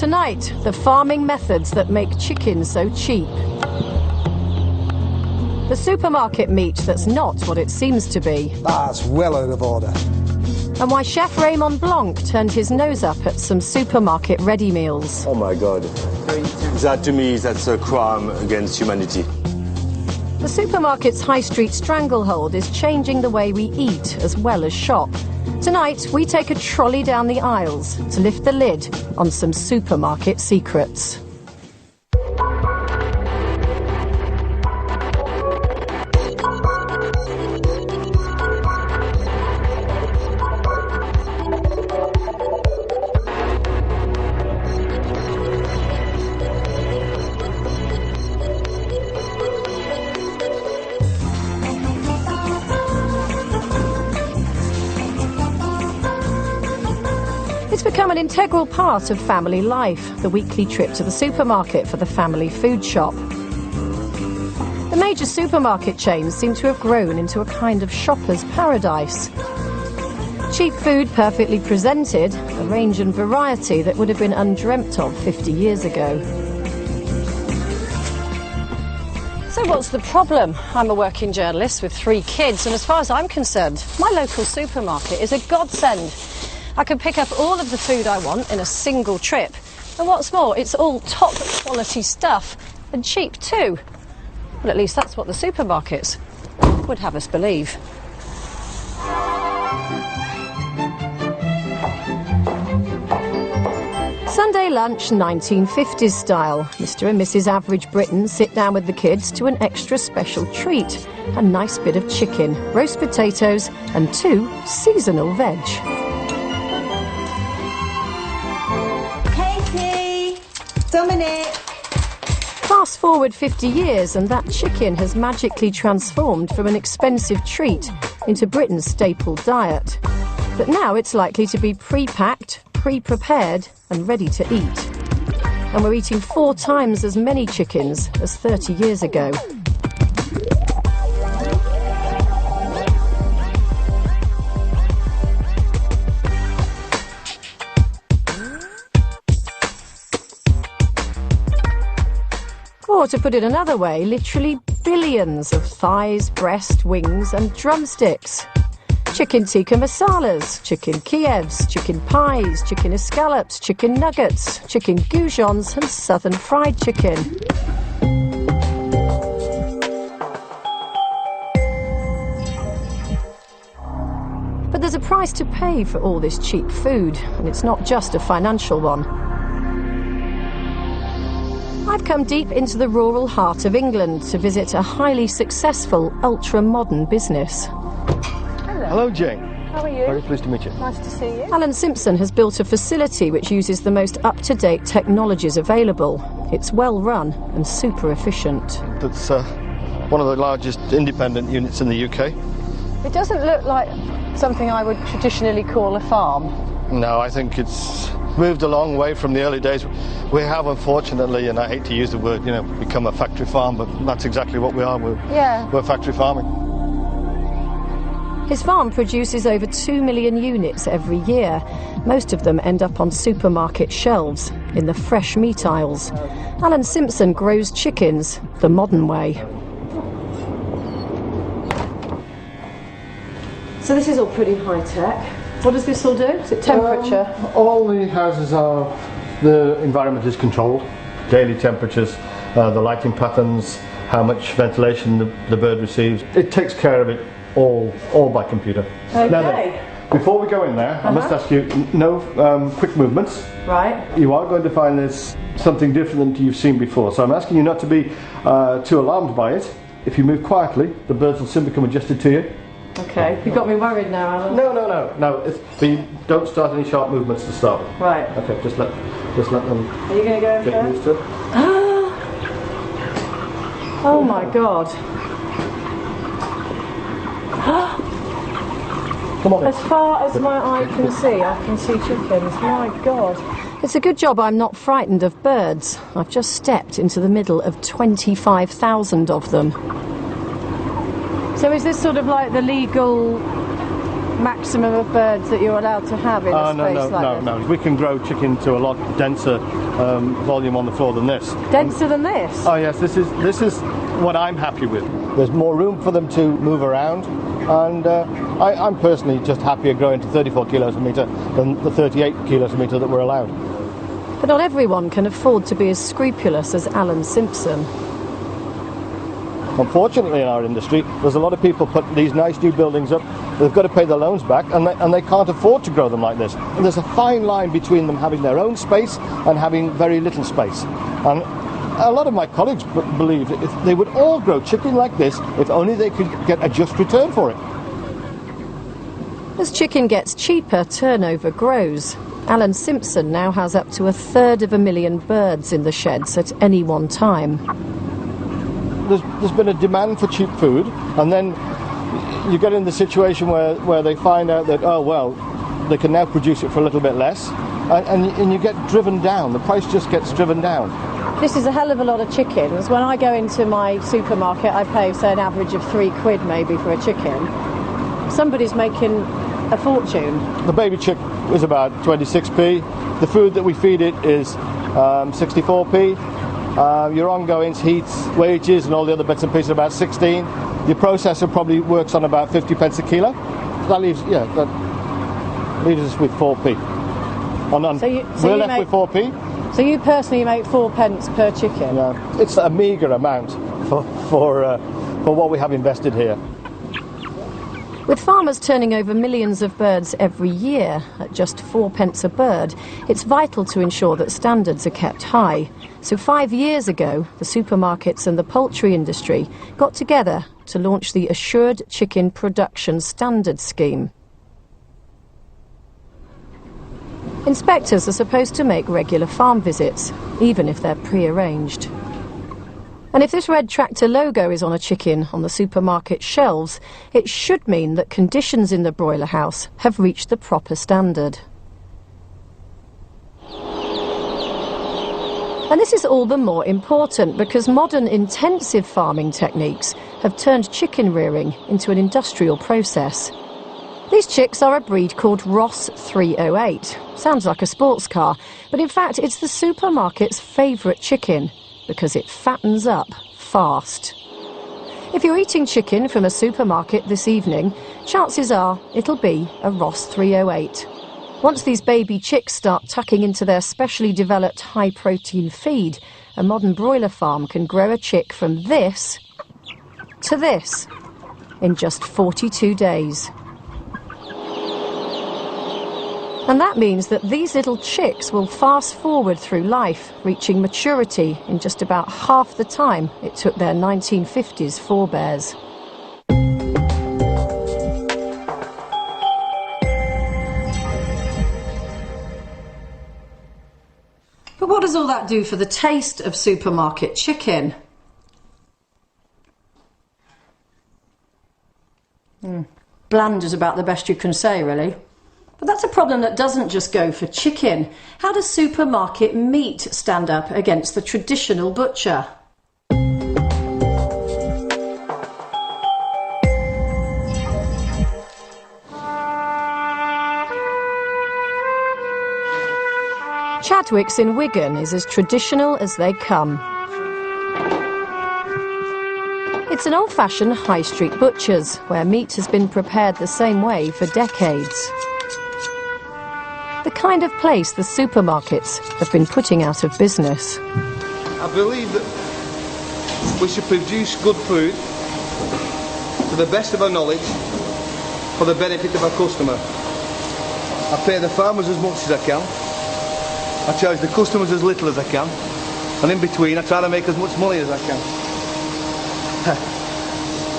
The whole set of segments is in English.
Tonight, the farming methods that make chicken so cheap. The supermarket meat that's not what it seems to be. That's well out of order. And why Chef Raymond Blanc turned his nose up at some supermarket ready meals. Oh my God. That to me, that's a crime against humanity. The supermarket's high street stranglehold is changing the way we eat as well as shop. Tonight, we take a trolley down the aisles to lift the lid on some supermarket secrets. It's become an integral part of family life, the weekly trip to the supermarket for the family food shop. The major supermarket chains seem to have grown into a kind of shopper's paradise. Cheap food perfectly presented, a range and variety that would have been undreamt of 50 years ago. So what's the problem? I'm a working journalist with 3 kids, and as far as I'm concerned, my local supermarket is a godsend. I can pick up all of the food I want in a single trip. And what's more, it's all top quality stuff, and cheap too. Well, at least that's what the supermarkets would have us believe. Sunday lunch, 1950s style. Mr. and Mrs. Average Britain sit down with the kids to an extra special treat. A nice bit of chicken, roast potatoes, and 2 seasonal veg. Dominic! Fast forward 50 years and that chicken has magically transformed from an expensive treat into Britain's staple diet. But now it's likely to be pre-packed, pre-prepared and ready to eat. And we're eating 4 times as many chickens as 30 years ago. Or to put it another way, literally billions of thighs, breast, wings and drumsticks. Chicken tikka masalas, chicken Kievs, chicken pies, chicken escallops, chicken nuggets, chicken goujons and southern fried chicken. But there's a price to pay for all this cheap food, and it's not just a financial one. I've come deep into the rural heart of England to visit a highly successful, ultra-modern business. Hello. Hello, Jane. How are you? Very pleased to meet you. Nice to see you. Alan Simpson has built a facility which uses the most up-to-date technologies available. It's well run and super efficient. That's one of the largest independent units in the UK. It doesn't look like something I would traditionally call a farm. No, I think it's moved a long way from the early days. We have, unfortunately, and I hate to use the word, become a factory farm, but that's exactly what we are. We're factory farming. His farm produces over 2 million units every year. Most of them end up on supermarket shelves, in the fresh meat aisles. Alan Simpson grows chickens the modern way. So this is all pretty high-tech. What does this all do? Is it temperature? All the houses are, the environment is controlled. Daily temperatures, the lighting patterns, how much ventilation the bird receives. It takes care of it all by computer. Okay. Now, before we go in there, I must ask you, no quick movements. Right. You are going to find this something different than you've seen before. So I'm asking you not to be too alarmed by it. If you move quietly, the birds will soon become adjusted to you. Okay, you've got me worried now, Alan. No. But you don't start any sharp movements to start with. Right. Okay, just let them. Are you going to go in get first? used to it. Oh my God. Come on. As far as my eye can see, I can see chickens. My God. It's a good job I'm not frightened of birds. I've just stepped into the middle of 25,000 of them. So is this sort of like the legal maximum of birds that you're allowed to have in a space like this? No. We can grow chicken to a lot denser volume on the floor than this. Denser than this? Oh yes, this is what I'm happy with. There's more room for them to move around, and I'm personally just happier growing to 34 kilos a metre than the 38 kilos a metre that we're allowed. But not everyone can afford to be as scrupulous as Alan Simpson. Unfortunately, in our industry, there's a lot of people put these nice new buildings up. They've got to pay their loans back, and they can't afford to grow them like this. And there's a fine line between them having their own space and having very little space. And a lot of my colleagues believe that if they would all grow chicken like this, if only they could get a just return for it. As chicken gets cheaper, turnover grows. Alan Simpson now has up to 1/3 birds in the sheds at any one time. There's been a demand for cheap food, and then you get in the situation where they find out that, oh well, they can now produce it for a little bit less, and you get driven down. The price just gets driven down. This is a hell of a lot of chickens. When I go into my supermarket, I pay, say, an average of £3 maybe for a chicken. Somebody's making a fortune. The baby chick is about 26p. The food that we feed it is 64p. Your ongoings, heats, wages and all the other bits and pieces are about 16. Your processor probably works on about 50 pence a kilo. That leaves us with 4p. We're left with 4p. So you personally make 4 pence per chicken? Yeah, it's a meagre amount for what we have invested here. With farmers turning over millions of birds every year at just 4 pence a bird, it's vital to ensure that standards are kept high. So 5 years ago, the supermarkets and the poultry industry got together to launch the Assured Chicken Production Standards Scheme. Inspectors are supposed to make regular farm visits, even if they're pre-arranged. And if this red tractor logo is on a chicken on the supermarket shelves, it should mean that conditions in the broiler house have reached the proper standard. And this is all the more important because modern intensive farming techniques have turned chicken rearing into an industrial process. These chicks are a breed called Ross 308. Sounds like a sports car, but in fact it's the supermarket's favourite chicken because it fattens up fast. If you're eating chicken from a supermarket this evening, chances are it'll be a Ross 308. Once these baby chicks start tucking into their specially developed high-protein feed, a modern broiler farm can grow a chick from this to this in just 42 days. And that means that these little chicks will fast forward through life, reaching maturity in just about half the time it took their 1950s forebears. But what does all that do for the taste of supermarket chicken? Bland is about the best you can say, really. But that's a problem that doesn't just go for chicken. How does supermarket meat stand up against the traditional butcher? Chadwick's in Wigan is as traditional as they come. It's an old-fashioned high street butcher's where meat has been prepared the same way for decades. The kind of place the supermarkets have been putting out of business. I believe that we should produce good food to the best of our knowledge for the benefit of our customer. I pay the farmers as much as I can, I charge the customers as little as I can, and in between I try to make as much money as I can.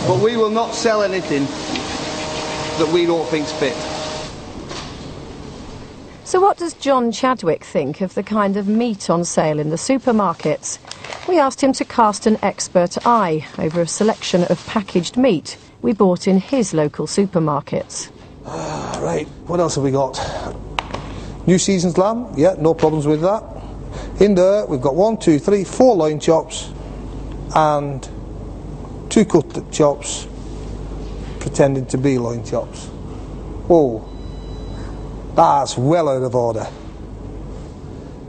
But we will not sell anything that we don't think's fit. So what does John Chadwick think of the kind of meat on sale in the supermarkets? We asked him to cast an expert eye over a selection of packaged meat we bought in his local supermarkets. Right, what else have we got? New season's lamb, yeah, no problems with that. In there we've got 1, 2, 3, 4 loin chops and 2 cutlet chops pretending to be loin chops. Whoa, that's well out of order.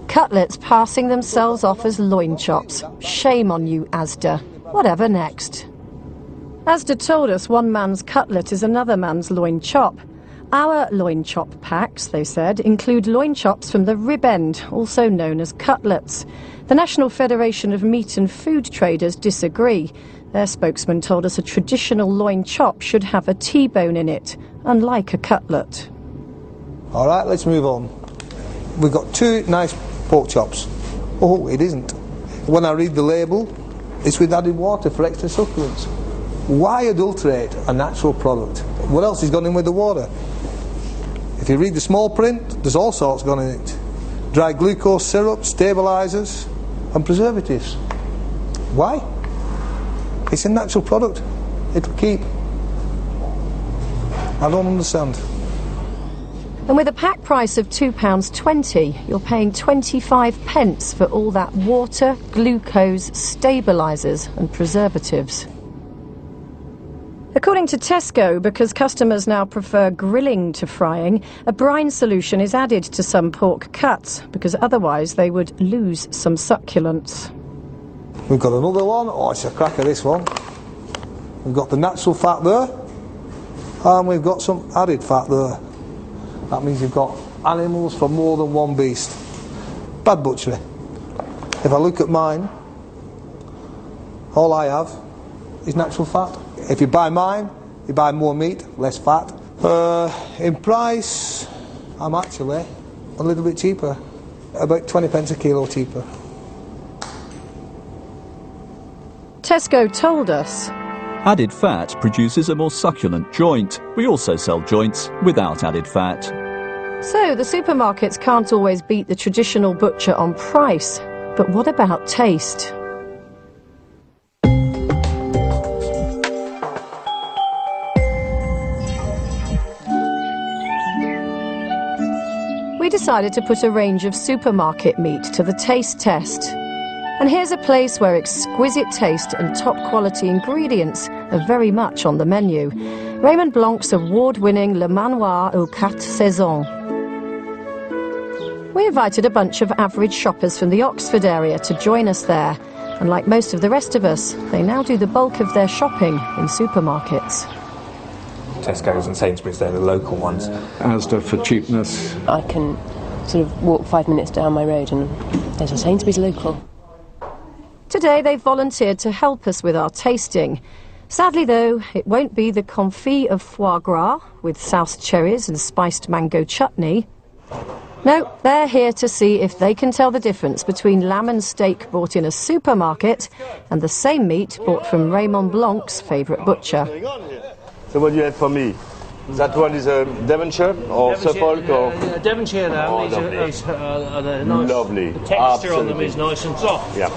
Cutlets passing themselves off as loin chops. Shame on you, Asda. Whatever next? Asda told us one man's cutlet is another man's loin chop. Our loin chop packs, they said, include loin chops from the rib end, also known as cutlets. The National Federation of Meat and Food Traders disagree. Their spokesman told us a traditional loin chop should have a T-bone in it, unlike a cutlet. All right, let's move on. We've got two nice pork chops. Oh, it isn't. When I read the label, it's with added water for extra succulence. Why adulterate a natural product? What else has gone in with the water? If you read the small print, there's all sorts gone in it. Dry glucose syrup, stabilisers and preservatives. Why? It's a natural product. It'll keep. I don't understand. And with a pack price of £2.20, you're paying 25 pence for all that water, glucose, stabilisers and preservatives. According to Tesco, because customers now prefer grilling to frying, a brine solution is added to some pork cuts, because otherwise they would lose some succulence. We've got another one. Oh, it's a cracker, this one. We've got the natural fat there, and we've got some added fat there. That means you've got animals from more than one beast. Bad butchery. If I look at mine, all I have is natural fat. If you buy mine, you buy more meat, less fat. In price, I'm actually a little bit cheaper. About 20 pence a kilo cheaper. Tesco told us. Added fat produces a more succulent joint. We also sell joints without added fat. So the supermarkets can't always beat the traditional butcher on price. But what about taste? We decided to put a range of supermarket meat to the taste test. And here's a place where exquisite taste and top quality ingredients are very much on the menu. Raymond Blanc's award-winning Le Manoir aux Quatre Saisons. We invited a bunch of average shoppers from the Oxford area to join us there. And like most of the rest of us, they now do the bulk of their shopping in supermarkets. Tesco's and Sainsbury's, they're the local ones. Asda for cheapness. I can sort of walk 5 minutes down my road and there's a Sainsbury's local. Today they've volunteered to help us with our tasting. Sadly though, it won't be the confit of foie gras with soused cherries and spiced mango chutney. No, they're here to see if they can tell the difference between lamb and steak bought in a supermarket and the same meat bought from Raymond Blanc's favourite butcher. So what do you have for me? That one is a Devonshire or Suffolk or Devonshire lamb is nice. Lovely. The texture on them is nice and soft. Yeah.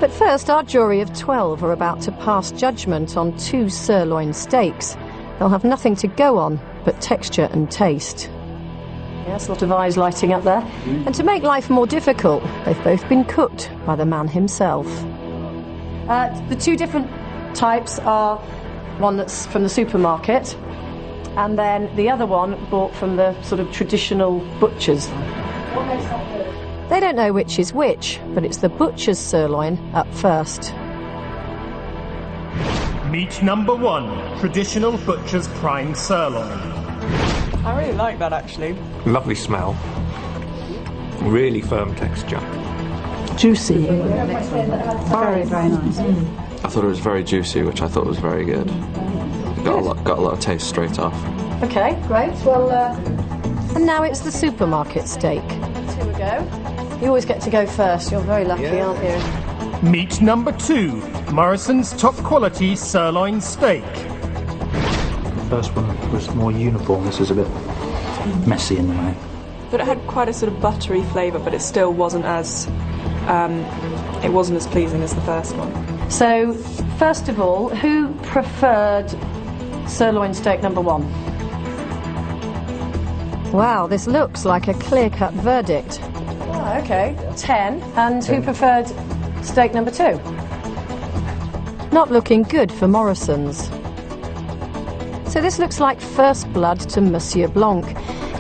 But first, our jury of 12 are about to pass judgment on 2 sirloin steaks. They'll have nothing to go on but texture and taste. Yes, a lot of eyes lighting up there. And to make life more difficult, they've both been cooked by the man himself. The 2 different types are one that's from the supermarket and then the other one bought from the sort of traditional butchers. They don't know which is which, but it's the butcher's sirloin up first. Meat number 1, traditional butcher's prime sirloin. I really like that actually. Lovely smell. Really firm texture. Juicy. Very, very nice. I thought it was very juicy, which I thought was very good. Got a lot of taste straight off. Okay, great. Well, and now it's the supermarket steak. Here we go. You always get to go first. You're very lucky, aren't you? Meat number 2, Morrison's top quality sirloin steak. The first one was more uniform. This is a bit messy in the way. But it had quite a sort of buttery flavour, but it still wasn't as pleasing as the first one. So, first of all, who preferred sirloin steak number 1? Wow, this looks like a clear-cut verdict. Oh, okay. 10. And who preferred steak number 2? Not looking good for Morrison's. So this looks like first blood to Monsieur Blanc.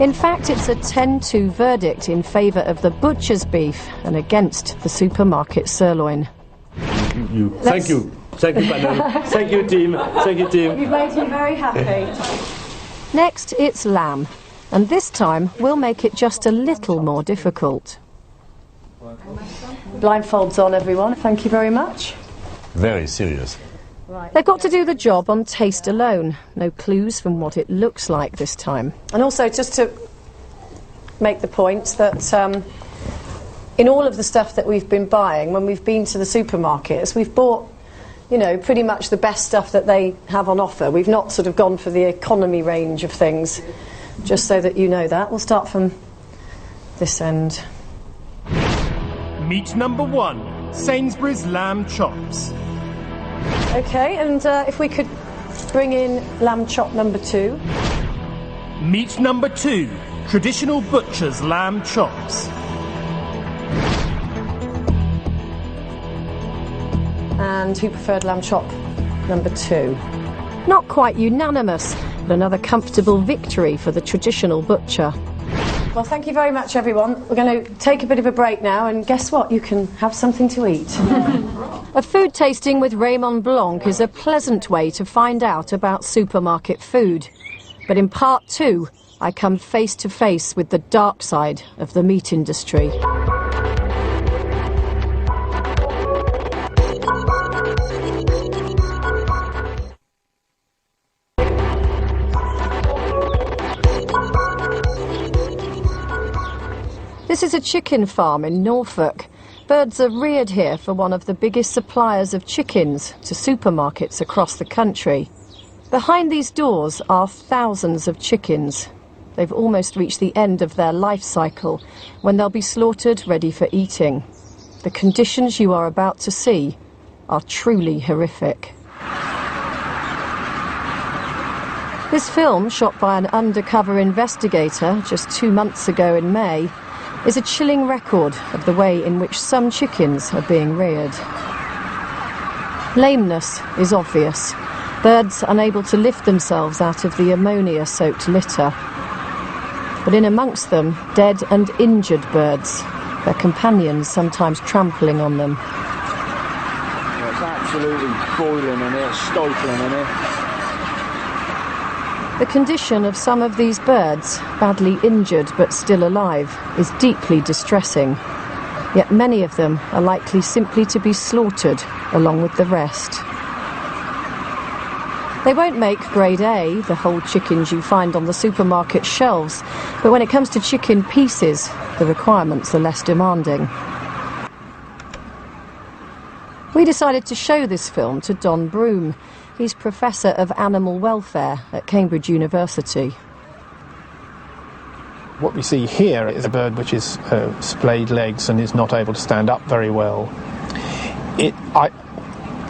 In fact, it's a 10-2 verdict in favour of the butcher's beef and against the supermarket sirloin. Thank you. Thank you, panel. Thank you, team. Thank you, team. You've made me very happy. Next, it's lamb. And this time, we'll make it just a little more difficult. Blindfolds on, everyone. Thank you very much. Very serious. They've got to do the job on taste alone. No clues from what it looks like this time. And also, just to make the point that in all of the stuff that we've been buying, when we've been to the supermarkets, we've bought, you know, pretty much the best stuff that they have on offer. We've not sort of gone for the economy range of things, just so that you know that. We'll start from this end. Meat number 1, Sainsbury's lamb chops. Okay, and if we could bring in lamb chop number 2. Meat number 2, traditional butcher's lamb chops. And who preferred lamb chop number 2? Not quite unanimous, but another comfortable victory for the traditional butcher. Well, thank you very much, everyone. We're going to take a bit of a break now, and guess what? You can have something to eat. A food tasting with Raymond Blanc is a pleasant way to find out about supermarket food. But in part 2, I come face to face with the dark side of the meat industry. This is a chicken farm in Norfolk. Birds are reared here for one of the biggest suppliers of chickens to supermarkets across the country. Behind these doors are thousands of chickens. They've almost reached the end of their life cycle when they'll be slaughtered ready for eating. The conditions you are about to see are truly horrific. This film, shot by an undercover investigator just 2 months ago in May, is a chilling record of the way in which some chickens are being reared. Lameness is obvious. Birds unable to lift themselves out of the ammonia-soaked litter. But in amongst them, dead and injured birds, their companions sometimes trampling on them. It's absolutely boiling in here, stifling in here. The condition of some of these birds, badly injured but still alive, is deeply distressing. Yet many of them are likely simply to be slaughtered along with the rest. They won't make grade A, the whole chickens you find on the supermarket shelves, but when it comes to chicken pieces, the requirements are less demanding. We decided to show this film to Don Broom. He's Professor of Animal Welfare at Cambridge University. What we see here is a bird which is splayed legs and is not able to stand up very well.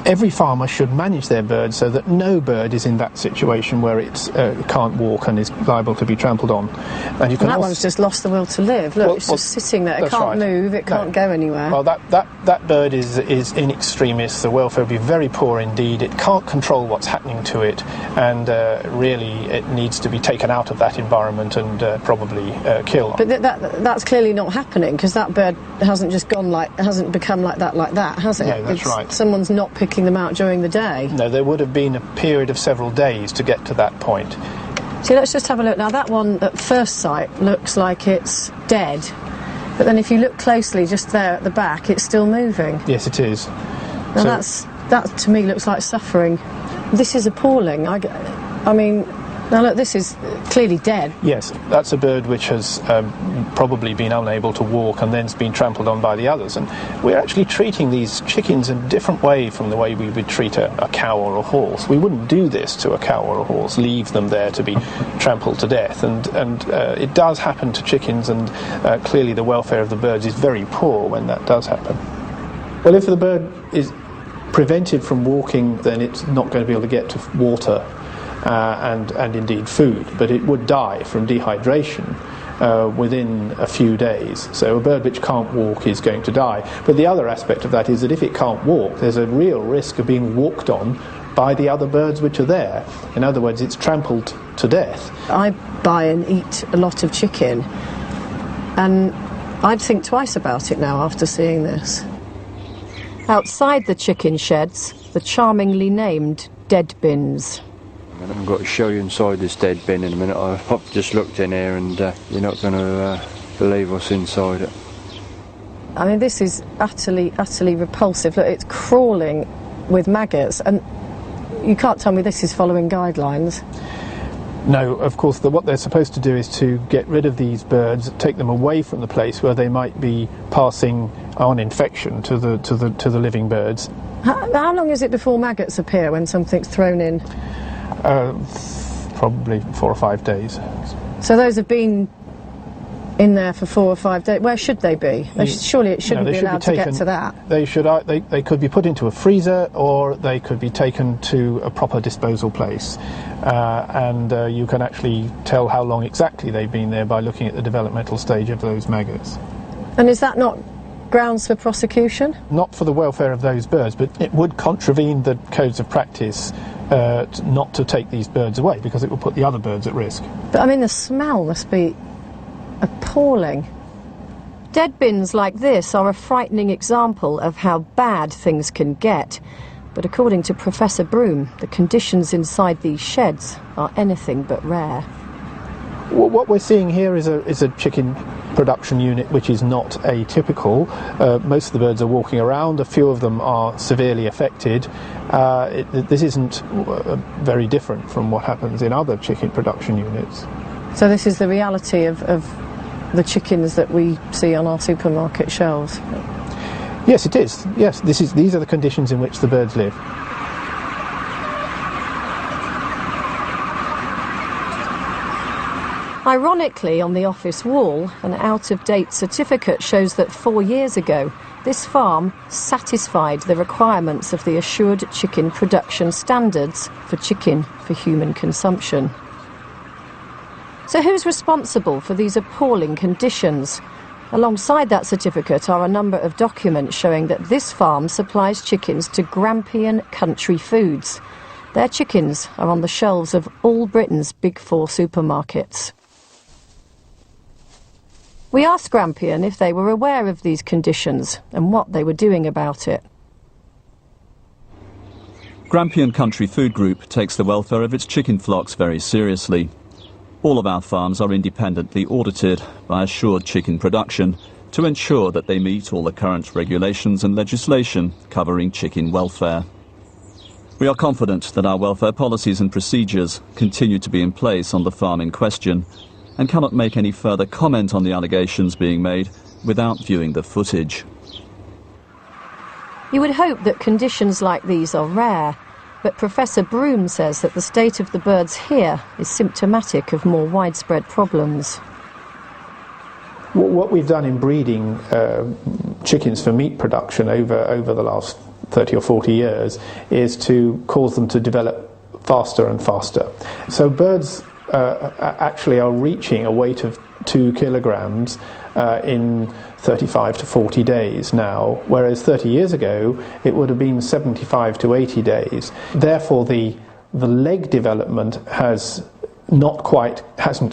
Every farmer should manage their bird so that no bird is in that situation where it can't walk and is liable to be trampled on. And that one's just lost the will to live. Look, it's just sitting there. It can't move. It can't go anywhere. Well, that bird is in extremis. The welfare will be very poor indeed. It can't control what's happening to it, and really it needs to be taken out of that environment and probably killed. But that's clearly not happening, because that bird hasn't become like that, has it? Yeah, that's right. Someone's not picking them out during the day. No, there would have been a period of several days to get to that point. So let's just have a look. Now that one at first sight looks like it's dead, but then if you look closely just there at the back, it's still moving. Yes, it is. Now that to me looks like suffering. This is appalling. I mean, now look, this is clearly dead. Yes, that's a bird which has probably been unable to walk and then's been trampled on by the others. And we're actually treating these chickens in a different way from the way we would treat a cow or a horse. We wouldn't do this to a cow or a horse, leave them there to be trampled to death. And it does happen to chickens, and clearly the welfare of the birds is very poor when that does happen. Well, if the bird is prevented from walking, then it's not going to be able to get to water. And indeed food, but it would die from dehydration within a few days. So a bird which can't walk is going to die. But the other aspect of that is that if it can't walk, there's a real risk of being walked on by the other birds which are there. In other words, it's trampled to death. I buy and eat a lot of chicken, and I'd think twice about it now after seeing this. Outside the chicken sheds, the charmingly named dead bins. I'm going to show you inside this dead bin in a minute. I've just looked in here and you're not going to believe what's inside it. I mean, this is utterly, utterly repulsive. Look, it's crawling with maggots, and you can't tell me this is following guidelines. No, of course, what they're supposed to do is to get rid of these birds, take them away from the place where they might be passing on infection to the living birds. How long is it before maggots appear when something's thrown in? Probably 4 or 5 days. So those have been in there for 4 or 5 days. Where should they be? Surely it shouldn't be allowed to get to that. They could be put into a freezer, or they could be taken to a proper disposal place. And you can actually tell how long exactly they've been there by looking at the developmental stage of those maggots. And is that not grounds for prosecution? Not for the welfare of those birds, but it would contravene the codes of practice not to take these birds away, because it will put the other birds at risk. But I mean, the smell must be appalling. Dead bins like this are a frightening example of how bad things can get. But according to Professor Broom, the conditions inside these sheds are anything but rare. Well, what we're seeing here is a chicken production unit which is not atypical. Most of the birds are walking around, a few of them are severely affected. This isn't very different from what happens in other chicken production units. So this is the reality of the chickens that we see on our supermarket shelves? Yes, it is. Yes, these are the conditions in which the birds live. Ironically, on the office wall, an out-of-date certificate shows that 4 years ago, this farm satisfied the requirements of the Assured Chicken Production Standards for chicken for human consumption. So who's responsible for these appalling conditions? Alongside that certificate are a number of documents showing that this farm supplies chickens to Grampian Country Foods. Their chickens are on the shelves of all Britain's Big Four supermarkets. We asked Grampian if they were aware of these conditions and what they were doing about it. Grampian Country Food Group takes the welfare of its chicken flocks very seriously. All of our farms are independently audited by Assured Chicken Production to ensure that they meet all the current regulations and legislation covering chicken welfare. We are confident that our welfare policies and procedures continue to be in place on the farm in question, and cannot make any further comment on the allegations being made without viewing the footage. You would hope that conditions like these are rare, but Professor Broom says that the state of the birds here is symptomatic of more widespread problems. What we've done in breeding chickens for meat production over the last 30 or 40 years is to cause them to develop faster and faster. So birds actually are reaching a weight of 2 kilograms in 35 to 40 days now, whereas 30 years ago it would have been 75 to 80 days. Therefore the leg development hasn't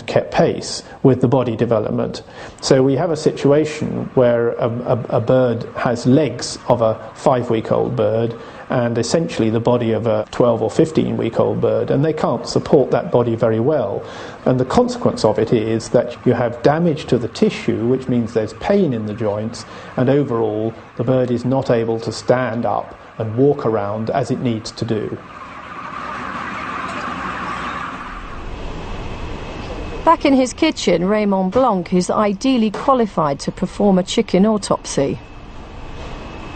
kept pace with the body development. So we have a situation where a bird has legs of a 5-week-old bird and essentially the body of a 12 or 15-week-old bird, and they can't support that body very well. And the consequence of it is that you have damage to the tissue, which means there's pain in the joints, and overall the bird is not able to stand up and walk around as it needs to do. Back in his kitchen, Raymond Blanc is ideally qualified to perform a chicken autopsy.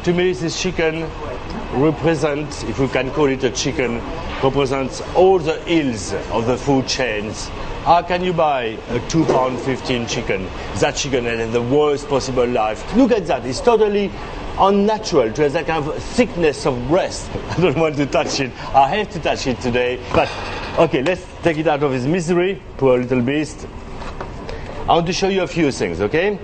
To me, this chicken represents, if we can call it a chicken, represents all the ills of the food chains. How can you buy a £2.15 chicken? That chicken has the worst possible life. Look at that, it's totally unnatural to have that kind of thickness of breast. I don't want to touch it. I have to touch it today. But okay, let's take it out of his misery. Poor little beast. I want to show you a few things, okay?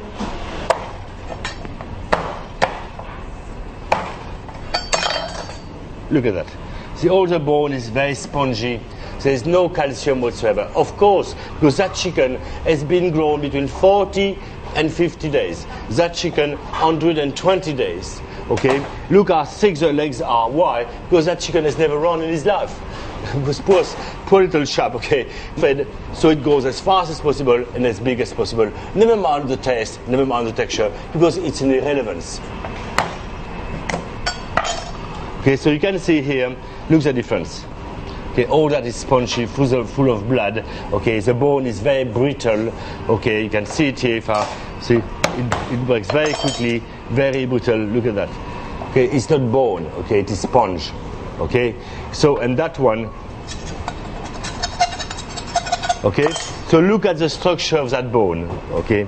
Look at that. This See, all the bone is very spongy. There's no calcium whatsoever. Of course, because that chicken has been grown between 40 and 50 days. That chicken, 120 days. Okay? Look how thick the legs are. Why? Because that chicken has never run in his life. Because poor little chap, okay, fed so it goes as fast as possible and as big as possible. Never mind the taste, never mind the texture, because it's an irrelevance. Okay, so you can see here, look the difference. Okay, all that is spongy, full of blood. Okay, the bone is very brittle. Okay, you can see it here. If I see, it breaks very quickly, very brittle. Look at that. Okay, it's not bone. Okay, it is sponge. Okay, so and that one. Okay, so look at the structure of that bone. Okay,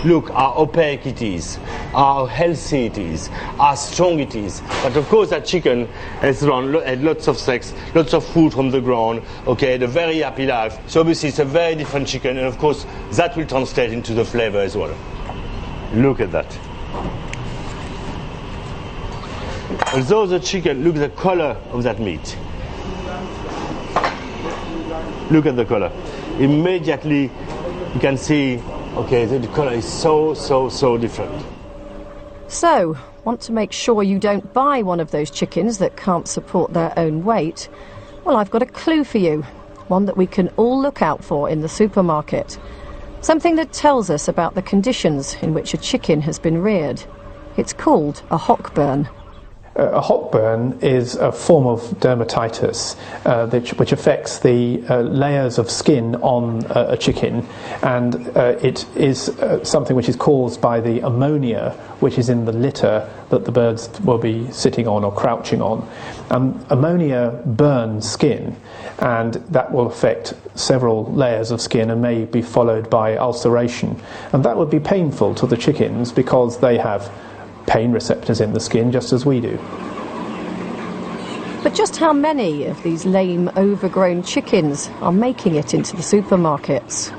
look how opaque it is, how healthy it is, how strong it is. But of course that chicken has had lots of sex, lots of food from the ground, okay, had a very happy life. So obviously it's a very different chicken, and of course that will translate into the flavor as well. Look at that. Although the chicken, look at the color of that meat. Look at the color. Immediately you can see, okay, the color is so different. So, want to make sure you don't buy one of those chickens that can't support their own weight? Well, I've got a clue for you. One that we can all look out for in the supermarket. Something that tells us about the conditions in which a chicken has been reared. It's called a hockburn. A hockburn is a form of dermatitis which affects the layers of skin on a chicken, and it is something which is caused by the ammonia which is in the litter that the birds will be sitting on or crouching on. Ammonia burns skin, and that will affect several layers of skin and may be followed by ulceration, and that would be painful to the chickens because they have pain receptors in the skin just as we do. But just how many of these lame, overgrown chickens are making it into the supermarkets?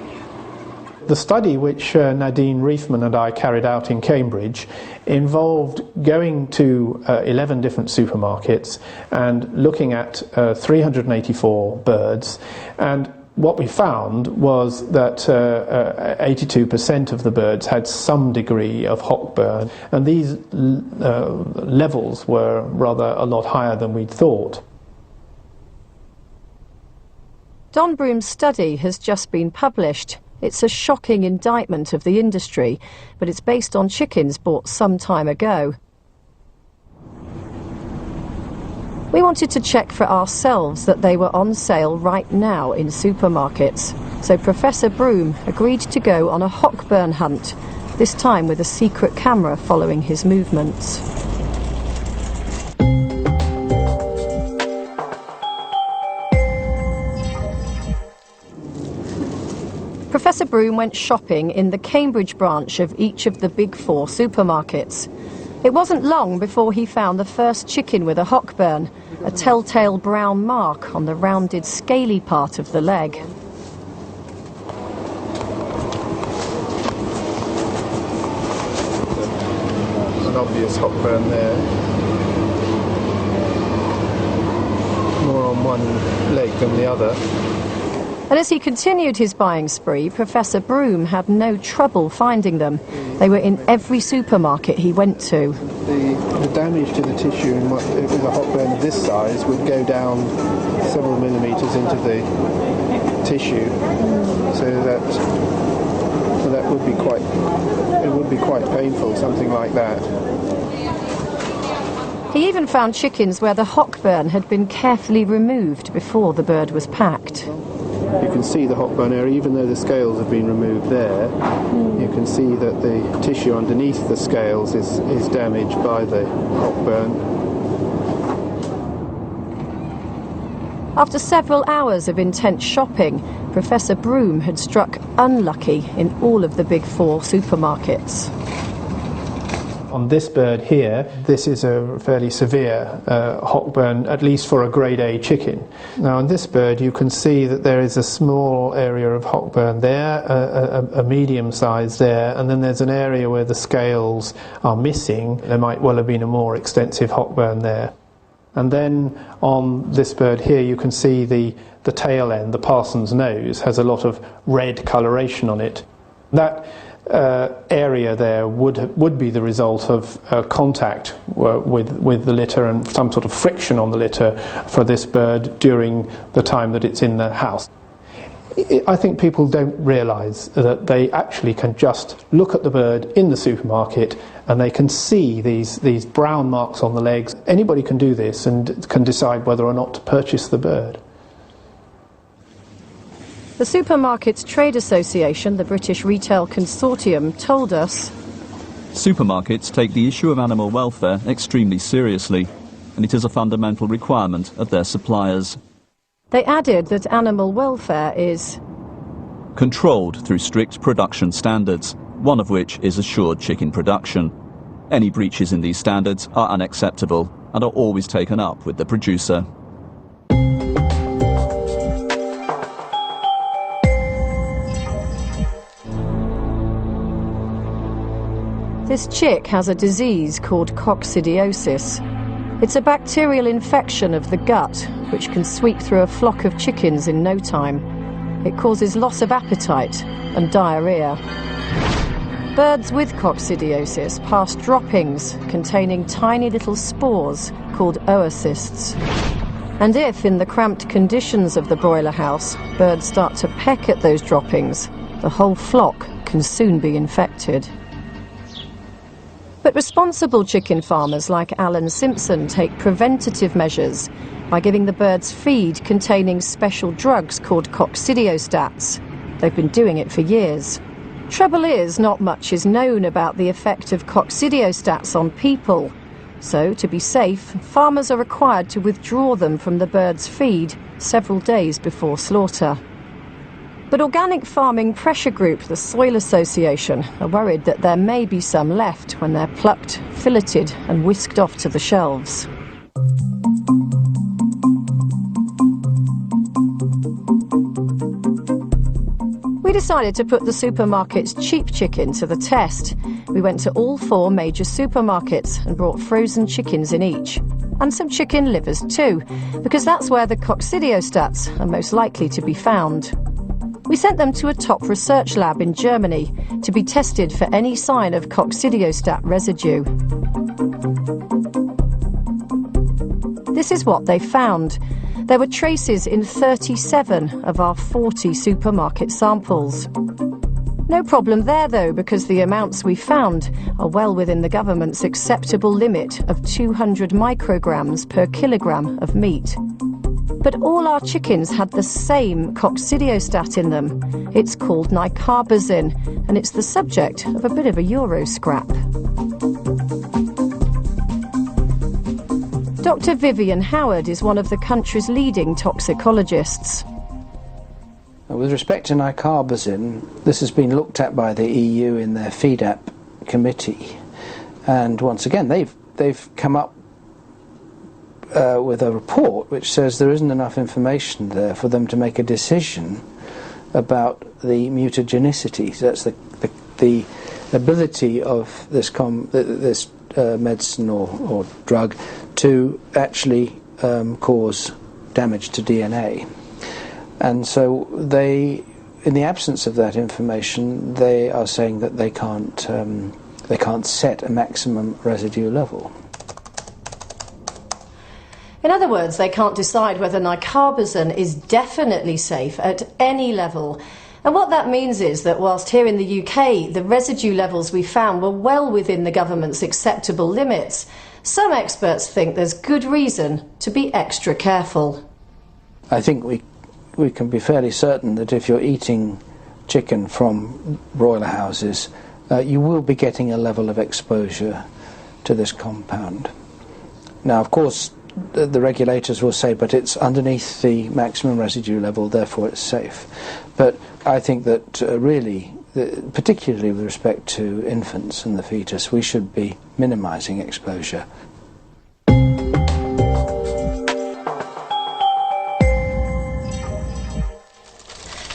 The study which Nadine Reifman and I carried out in Cambridge involved going to 11 different supermarkets and looking at 384 birds, and what we found was that 82% of the birds had some degree of hockburn, and these levels were rather a lot higher than we'd thought. Don Broom's study has just been published. It's a shocking indictment of the industry, but it's based on chickens bought some time ago. We wanted to check for ourselves that they were on sale right now in supermarkets, so Professor Broom agreed to go on a hockburn hunt, this time with a secret camera following his movements. Professor Broom went shopping in the Cambridge branch of each of the big 4 supermarkets. It wasn't long before he found the first chicken with a hockburn, a telltale brown mark on the rounded, scaly part of the leg. An obvious hockburn there. More on one leg than the other. And as he continued his buying spree, Professor Broom had no trouble finding them. They were in every supermarket he went to. The damage to the tissue with a hockburn of this size would go down several millimetres into the tissue, so that would be quite painful, something like that. He even found chickens where the hockburn had been carefully removed before the bird was packed. You can see the hockburn area, even though the scales have been removed there. You can see that the tissue underneath the scales is damaged by the hockburn. After several hours of intense shopping, Professor Broom had struck unlucky in all of the big 4 supermarkets. On this bird here, this is a fairly severe hockburn, at least for a grade A chicken. Now on this bird you can see that there is a small area of hockburn there, a medium size there, and then there's an area where the scales are missing. There might well have been a more extensive hockburn there. And then on this bird here you can see the tail end, the parson's nose, has a lot of red coloration on it. That area there would be the result of contact with the litter and some sort of friction on the litter for this bird during the time that it's in the house. I think people don't realise that they actually can just look at the bird in the supermarket and they can see these brown marks on the legs. Anybody can do this and can decide whether or not to purchase the bird. The Supermarkets Trade Association, the British Retail Consortium, told us supermarkets take the issue of animal welfare extremely seriously, and it is a fundamental requirement of their suppliers. They added that animal welfare is controlled through strict production standards, one of which is assured chicken production. Any breaches in these standards are unacceptable and are always taken up with the producer. This chick has a disease called coccidiosis. It's a bacterial infection of the gut, which can sweep through a flock of chickens in no time. It causes loss of appetite and diarrhea. Birds with coccidiosis pass droppings containing tiny little spores called oocysts. And if, in the cramped conditions of the broiler house, birds start to peck at those droppings, the whole flock can soon be infected. But responsible chicken farmers like Alan Simpson take preventative measures by giving the birds feed containing special drugs called coccidiostats. They've been doing it for years. Trouble is, not much is known about the effect of coccidiostats on people. So, to be safe, farmers are required to withdraw them from the birds' feed several days before slaughter. But Organic Farming Pressure Group, the Soil Association, are worried that there may be some left when they're plucked, filleted and whisked off to the shelves. We decided to put the supermarket's cheap chicken to the test. We went to all 4 major supermarkets and brought frozen chickens in each. And some chicken livers too, because that's where the coccidiostats are most likely to be found. We sent them to a top research lab in Germany to be tested for any sign of coccidiostat residue. This is what they found. There were traces in 37 of our 40 supermarket samples. No problem there though, because the amounts we found are well within the government's acceptable limit of 200 micrograms per kilogram of meat. But all our chickens had the same coccidiostat in them. It's called nicarbazine, and it's the subject of a bit of a Euro scrap. Dr. Vivian Howard is one of the country's leading toxicologists. With respect to nicarbazine, this has been looked at by the EU in their FEDAP committee, and once again they've come up with a report which says there isn't enough information there for them to make a decision about the mutagenicity. So that's the ability of this medicine or drug to actually cause damage to DNA. And so they, in the absence of that information, they are saying that they can't set a maximum residue level. In other words, they can't decide whether nicarbazine is definitely safe at any level. And what that means is that whilst here in the UK the residue levels we found were well within the government's acceptable limits, some experts think there's good reason to be extra careful. I think we can be fairly certain that if you're eating chicken from broiler houses, you will be getting a level of exposure to this compound. Now, of course, the regulators will say, but it's underneath the maximum residue level, therefore it's safe. But I think that really, particularly with respect to infants and the fetus, we should be minimising exposure.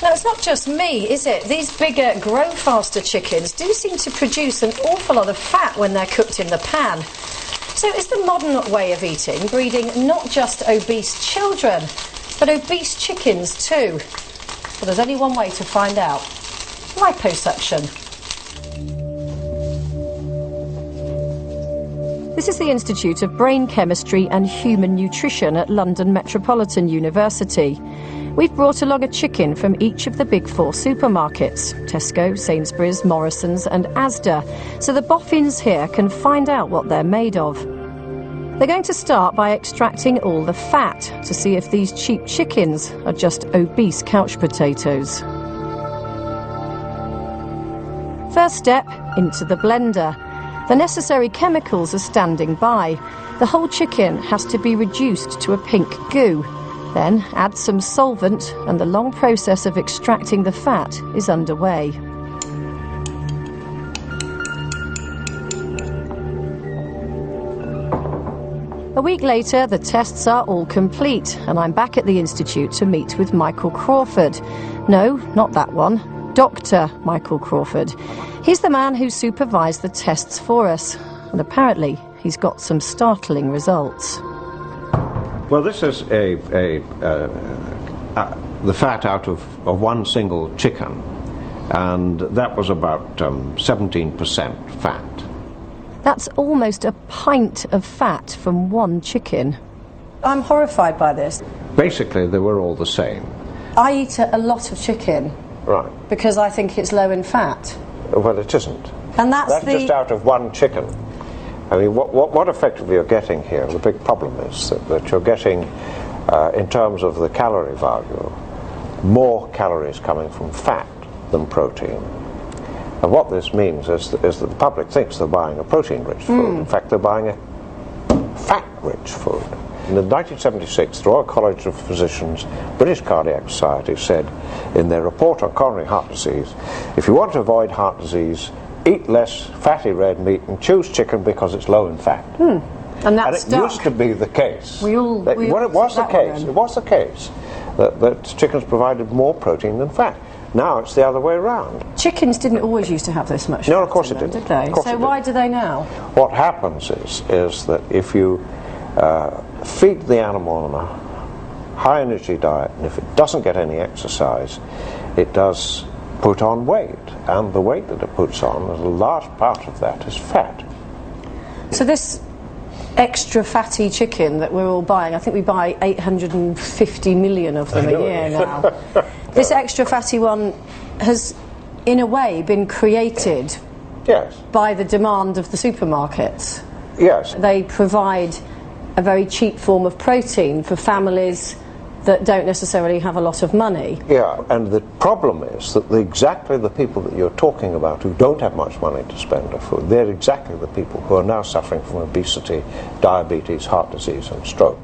Now, it's not just me, is it? These bigger, grow faster chickens do seem to produce an awful lot of fat when they're cooked in the pan. So is the modern way of eating breeding not just obese children, but obese chickens too? Well, there's only one way to find out. Liposuction. This is the Institute of Brain Chemistry and Human Nutrition at London Metropolitan University. We've brought along a chicken from each of the big 4 supermarkets, Tesco, Sainsbury's, Morrison's and Asda, so the boffins here can find out what they're made of. They're going to start by extracting all the fat to see if these cheap chickens are just obese couch potatoes. First step, into the blender. The necessary chemicals are standing by. The whole chicken has to be reduced to a pink goo. Then add some solvent and the long process of extracting the fat is underway. A week later, the tests are all complete and I'm back at the Institute to meet with Michael Crawford. No, not that one. Dr. Michael Crawford. He's the man who supervised the tests for us, and apparently he's got some startling results. Well, this is the fat out of one single chicken, and that was about 17% fat. That's almost a pint of fat from one chicken. I'm horrified by this. Basically, they were all the same. I eat a lot of chicken. Right. Because I think it's low in fat. Well, it isn't. And that's just out of one chicken. I mean, what effectively you're getting here, the big problem is that you're getting, in terms of the calorie value, more calories coming from fat than protein. And what this means is that the public thinks they're buying a protein-rich food. In fact, they're buying a fat-rich food. In 1976, the Royal College of Physicians, British Cardiac Society said in their report on coronary heart disease, if you want to avoid heart disease, eat less fatty red meat and choose chicken because it's low in fat. And that's it used to be the case. It was the case that chickens provided more protein than fat. Now it's the other way around. Chickens didn't always used to have this much fat. No, of course it didn't. Did they? So why do they now? What happens is that if you feed the animal on a high energy diet, and if it doesn't get any exercise, it does put on weight, and the weight that it puts on, a large part of that is fat. So this extra fatty chicken that we're all buying, I think we buy 850 million of them a year now. This extra fatty one has, in a way, been created by the demand of the supermarkets. Yes. They provide a very cheap form of protein for families that don't necessarily have a lot of money. Yeah, and the problem is that exactly the people that you're talking about who don't have much money to spend on food, they're exactly the people who are now suffering from obesity, diabetes, heart disease and stroke.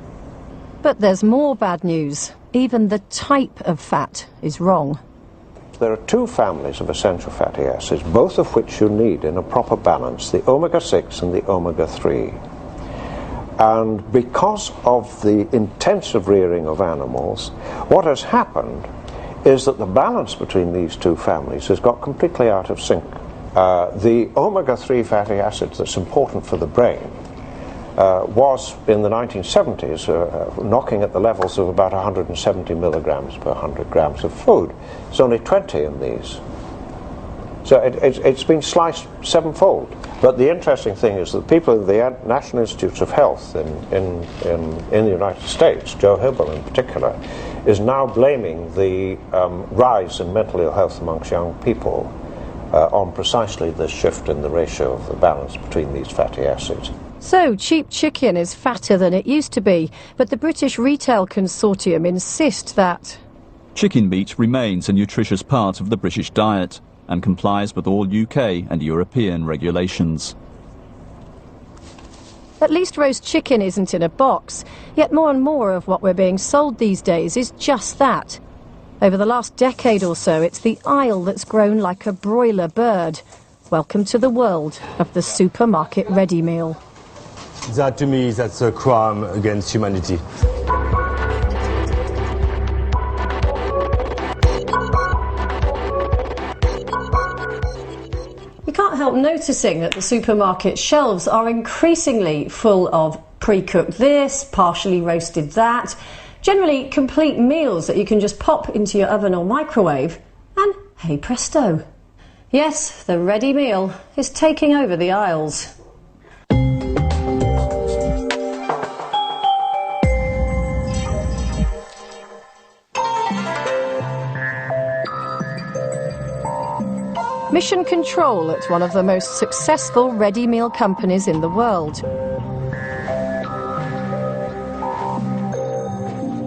But there's more bad news. Even the type of fat is wrong. There are 2 families of essential fatty acids, both of which you need in a proper balance, the omega-6 and the omega-3. And because of the intensive rearing of animals, what has happened is that the balance between these 2 families has got completely out of sync. The omega-3 fatty acids that's important for the brain was, in the 1970s, knocking at the levels of about 170 milligrams per 100 grams of food. There's only 20 in these. So it's been sliced 7-fold. But the interesting thing is that people at the National Institutes of Health in the United States, Joe Hibble in particular, is now blaming the rise in mental ill health amongst young people on precisely this shift in the ratio of the balance between these fatty acids. So, cheap chicken is fatter than it used to be, but the British Retail Consortium insist that chicken meat remains a nutritious part of the British diet and complies with all UK and European regulations. At least roast chicken isn't in a box, yet more and more of what we're being sold these days is just that. Over the last decade or so, it's the aisle that's grown like a broiler bird. Welcome to the world of the supermarket ready meal. That, to me, that's a crime against humanity. You can't help help noticing that the supermarket shelves are increasingly full of pre-cooked this, partially roasted that, generally complete meals that you can just pop into your oven or microwave, and hey presto. Yes, the ready meal is taking over the aisles. Mission control at one of the most successful ready meal companies in the world.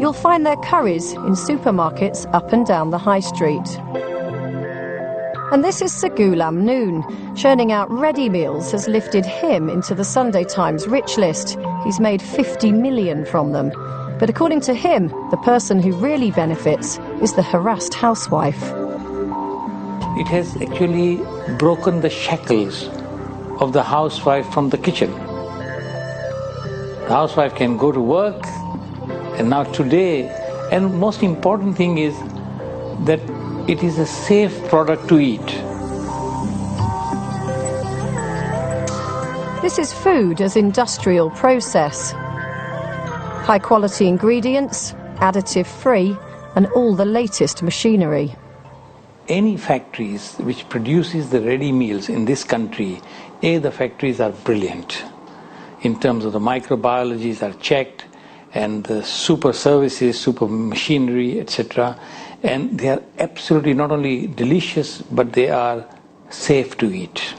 You'll find their curries in supermarkets up and down the high street. And this is Sir Ghulam Noon. Churning out ready meals has lifted him into the Sunday Times rich list. He's made 50 million from them. But according to him, the person who really benefits is the harassed housewife. It has actually broken the shackles of the housewife from the kitchen. The housewife can go to work, and now today, and most important thing is that it is a safe product to eat. This is food as industrial process. High quality ingredients, additive free, and all the latest machinery. Any factories which produces the ready meals in this country, the factories are brilliant. In terms of the microbiologies are checked, and the super services, super machinery, etc. And they are absolutely not only delicious, but they are safe to eat.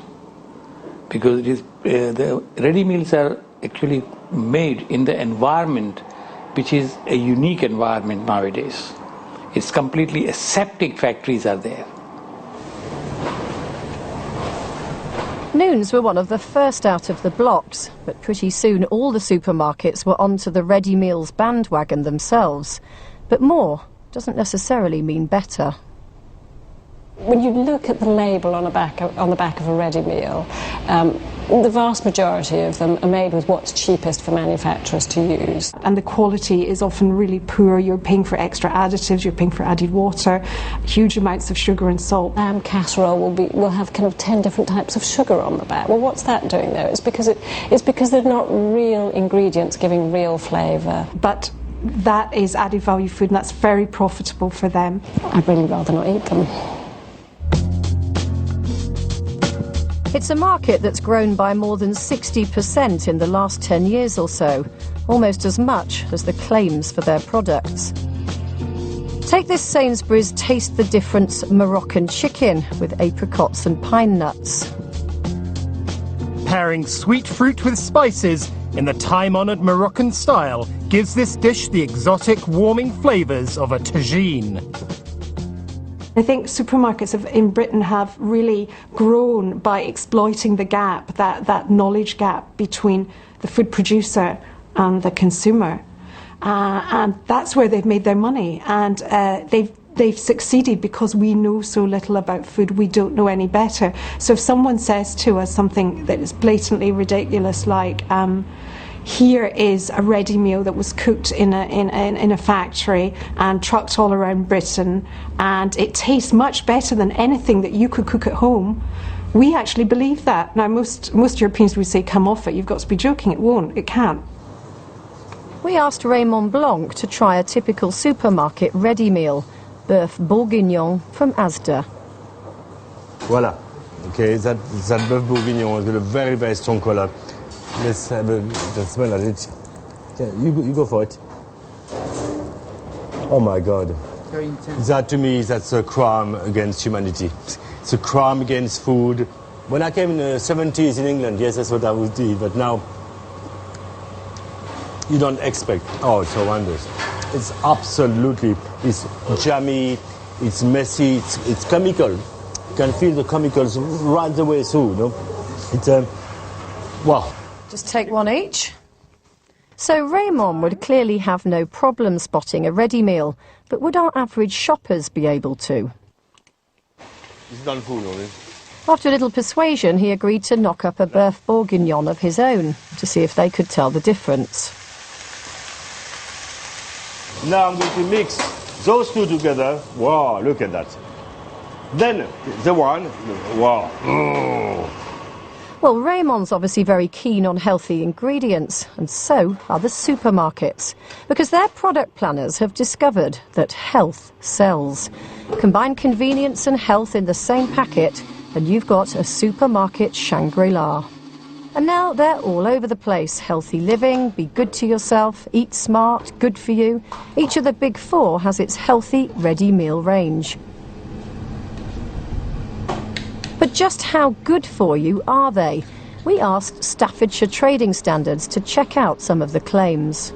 Because it is, the ready meals are actually made in the environment, which is a unique environment nowadays. It's completely aseptic factories are there. Noons were one of the first out of the blocks, but pretty soon all the supermarkets were onto the ready meals bandwagon themselves. But more doesn't necessarily mean better. When you look at the label on the back of a ready meal, the vast majority of them are made with what's cheapest for manufacturers to use. And the quality is often really poor. You're paying for extra additives, you're paying for added water, huge amounts of sugar and salt. Lamb casserole will have kind of 10 different types of sugar on the back. Well, what's that doing there? It's because they're not real ingredients giving real flavour. But that is added value food, and that's very profitable for them. I'd really rather not eat them. It's a market that's grown by more than 60% in the last 10 years or so, almost as much as the claims for their products. Take this Sainsbury's Taste the Difference Moroccan chicken with apricots and pine nuts. Pairing sweet fruit with spices in the time-honoured Moroccan style gives this dish the exotic, warming flavours of a tagine. I think supermarkets in Britain have really grown by exploiting the gap, that knowledge gap between the food producer and the consumer. And that's where they've made their money. And they've succeeded because we know so little about food, we don't know any better. So if someone says to us something that is blatantly ridiculous, like, here is a ready meal that was cooked in a factory and trucked all around Britain, and it tastes much better than anything that you could cook at home, we actually believe that. Now, most Europeans would say, come off it, you've got to be joking. It won't, it can't. We asked Raymond Blanc to try a typical supermarket ready meal, bœuf bourguignon from Asda. Voilà. Okay, that bœuf bourguignon is got a very, very strong colour. Let's have a smell at it. Yeah, you go for it. Oh my God. Very intense. That to me, that's a crime against humanity. It's a crime against food. When I came in the 70s in England, yes, that's what I would eat, but now you don't expect. Oh, it's horrendous. It's absolutely, it's jammy, it's messy, it's chemical. You can feel the chemicals right the way through, you know? It's, wow. Just take one each. So Raymond would clearly have no problem spotting a ready meal, but would our average shoppers be able to? It's done food, only. After a little persuasion, he agreed to knock up a bœuf bourguignon of his own to see if they could tell the difference. Now I'm going to mix those two together. Wow, look at that. Then the one, wow. Oh. Well, Raymond's obviously very keen on healthy ingredients, and so are the supermarkets, because their product planners have discovered that health sells. Combine convenience and health in the same packet, and you've got a supermarket Shangri-La. And now they're all over the place. Healthy living, be good to yourself, eat smart, good for you. Each of the big four has its healthy, ready meal range. But just how good for you are they? We asked Staffordshire Trading Standards to check out some of the claims.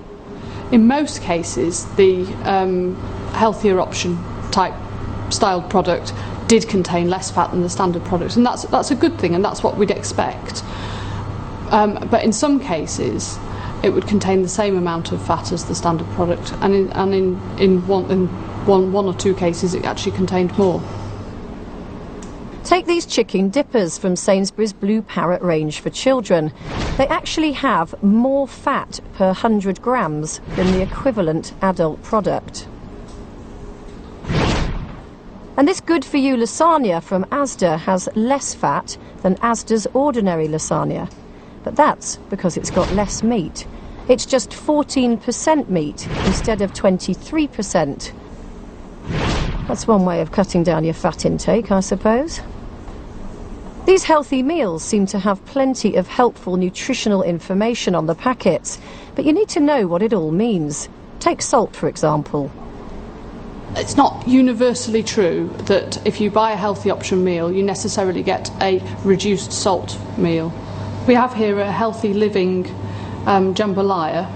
In most cases, the healthier option type styled product did contain less fat than the standard product, and that's a good thing, and that's what we'd expect. But in some cases, it would contain the same amount of fat as the standard product, and in one or two cases, it actually contained more. Take these chicken dippers from Sainsbury's Blue Parrot range for children. They actually have more fat per 100 grams than the equivalent adult product. And this good-for-you lasagna from Asda has less fat than Asda's ordinary lasagna. But that's because it's got less meat. It's just 14% meat instead of 23%. That's one way of cutting down your fat intake, I suppose. These healthy meals seem to have plenty of helpful nutritional information on the packets, but you need to know what it all means. Take salt, for example. It's not universally true that if you buy a healthy option meal, you necessarily get a reduced salt meal. We have here a healthy living jambalaya,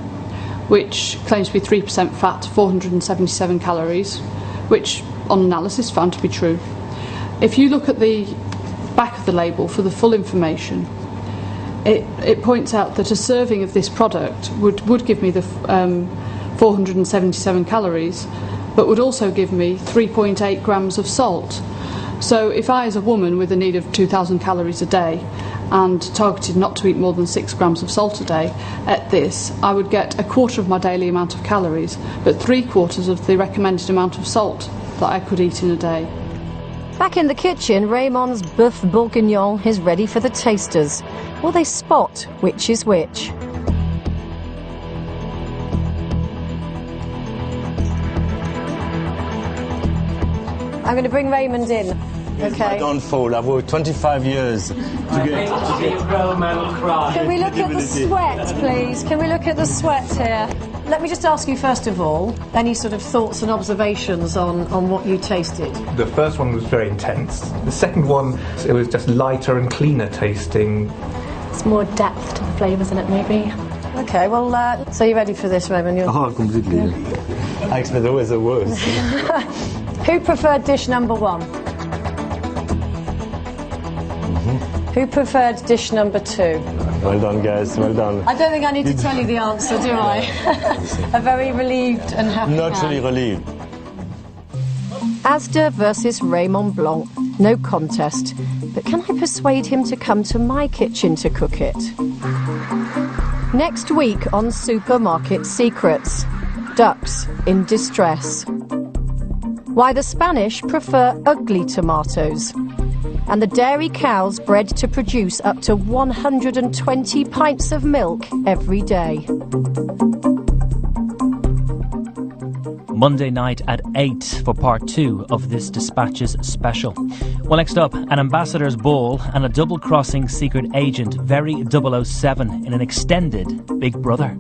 which claims to be 3% fat, 477 calories, which on analysis found to be true. If you look at the back of the label for the full information, it points out that a serving of this product would give me the 477 calories, but would also give me 3.8 grams of salt. So if I, as a woman with a need of 2,000 calories a day and targeted not to eat more than 6 grams of salt a day, at this I would get a quarter of my daily amount of calories, but 3/4 of the recommended amount of salt that I could eat in a day. Back in the kitchen, Raymond's boeuf bourguignon is ready for the tasters. Will they spot which is which? I'm going to bring Raymond in. Okay. Don't fall. I've worked 25 years to get. Can we look at the sweat, please? Can we look at the sweat here? Let me just ask you, first of all, any sort of thoughts and observations on what you tasted? The first one was very intense. The second one, it was just lighter and cleaner tasting. It's more depth to the flavours in it, maybe. Okay, well, so you're ready for this, Raymond? Oh, completely. I expect always the worst. Who preferred dish number one? Who preferred dish number two? Well done, guys, well done. I don't think I need to tell you the answer, do I? A very relieved and happy Not man. really relieved. Asda versus Raymond Blanc. No contest. But can I persuade him to come to my kitchen to cook it? Next week on Supermarket Secrets. Ducks in distress. Why the Spanish prefer ugly tomatoes. And the dairy cows bred to produce up to 120 pints of milk every day. Monday night at 8 for part 2 of this Dispatches special. Well, next up, an ambassador's ball and a double-crossing secret agent, very 007, in an extended Big Brother.